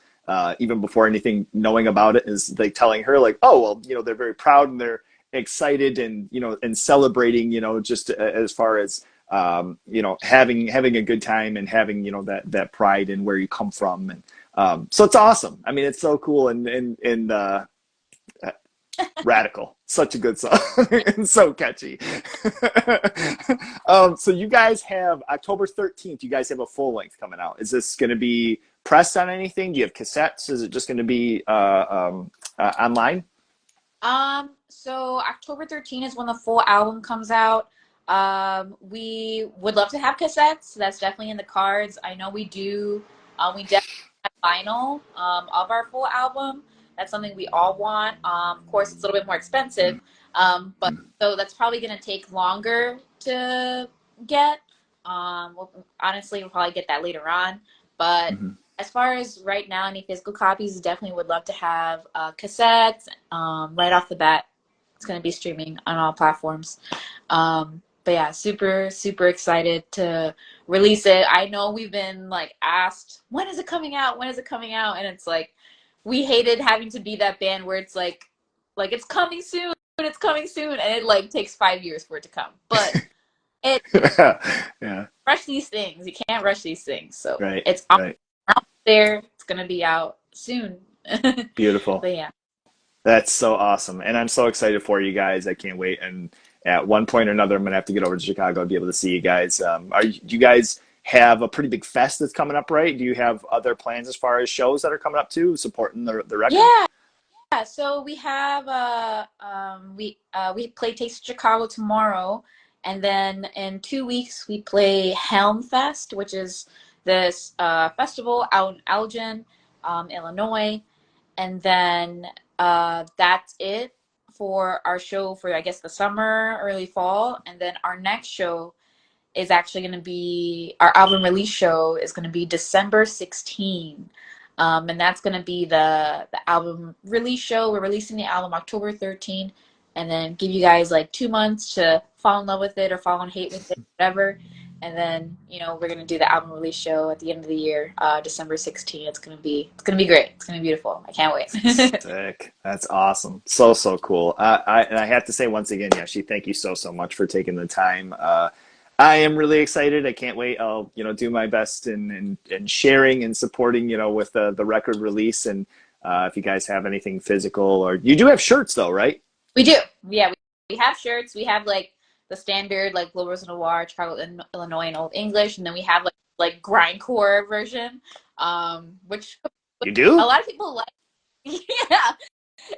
even before anything knowing about it, is like telling her like, oh, well, they're very proud and they're excited, and, and celebrating, just as far as, having a good time, and having, that pride in where you come from. And so it's awesome. I mean, it's so cool, and radical. Such a good song. And so catchy. So you guys have October 13th, you guys have a full length coming out. Is this going to be pressed on anything? Do you have cassettes? Is it just going to be online? So October 13th is when the full album comes out. We would love to have cassettes. That's definitely in the cards. I know we do. We definitely have vinyl of our full album. That's something we all want. Of course, it's a little bit more expensive, but so that's probably going to take longer to get. Honestly, we'll probably get that later on. But as far as right now, any physical copies, definitely would love to have cassettes. Right off the bat, it's going to be streaming on all platforms. but yeah, super, super excited to release it. I know we've been like asked, when is it coming out? When is it coming out? And it's like, we hated having to be that band where it's like it's coming soon, and it like takes 5 years for it to come. But it Yeah. rush these things. You can't rush these things. So Right. it's Right. out there. It's gonna be out soon. Beautiful. But yeah. That's so awesome. And I'm so excited for you guys. I can't wait. And at one point or another, I'm going to have to get over to Chicago and be able to see you guys. Do you guys have a pretty big fest that's coming up, right? Do you have other plans as far as shows that are coming up too, supporting the record? Yeah. Yeah, so we have we play Taste of Chicago tomorrow, and then in 2 weeks we play Helm Fest, which is this festival out in Elgin, Illinois, and then that's it for our show for I guess the summer, early fall, and then our next show is actually going to be our album release show is going to be December 16. And that's going to be the album release show. We're releasing the album October 13, and then give you guys like 2 months to fall in love with it or fall in hate with it, whatever. And then we're gonna do the album release show at the end of the year, December 16. It's gonna be great. It's gonna be beautiful. I can't wait. Sick. That's awesome. So, so cool. And I have to say once again, Yeshi, thank you so, so much for taking the time. I am really excited. I can't wait. I'll, do my best in sharing and supporting, with the record release. And if you guys have anything physical, or you do have shirts though, right? We do. Yeah, we have shirts. We have like the standard like Rosa Noir, Chicago, Illinois, and Old English, and then we have like grindcore version, which You a do? lot of people like. Yeah,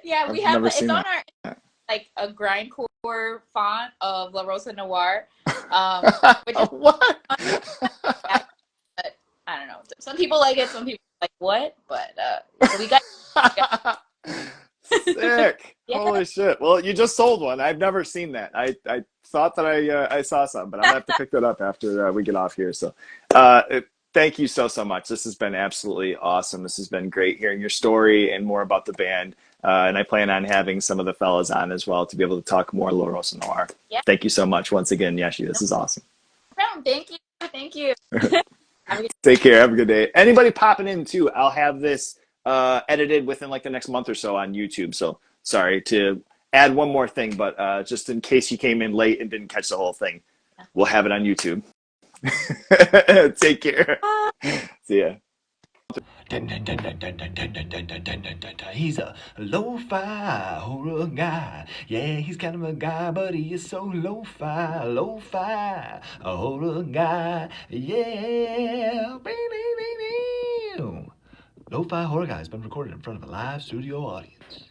yeah. We I've have never it's seen on that. our like a grindcore font of La Rosa Noir, which is What? but I don't know. Some people like it. Some people like what? But so we got. Sick. Yeah. Holy shit. Well, you just sold one. I've never seen that. I thought that I saw some, but I'm gonna have to pick that up after we get off here. So, thank you so, so much. This has been absolutely awesome. This has been great hearing your story and more about the band. And I plan on having some of the fellas on as well to be able to talk more La Rosa Noir. Yeah. Thank you so much once again, Yeshi. This is awesome. Thank you. Thank you. Take care. Have a good day. Anybody popping in too, I'll have this edited within like the next month or so on YouTube. So sorry to add one more thing, but just in case you came in late and didn't catch the whole thing, we'll have it on YouTube. Take care. See ya. He's a lo-fi horror guy. Yeah, he's kind of a guy, but he is so lo-fi a horror guy. Yeah. Lo-fi horror guy has been recorded in front of a live studio audience.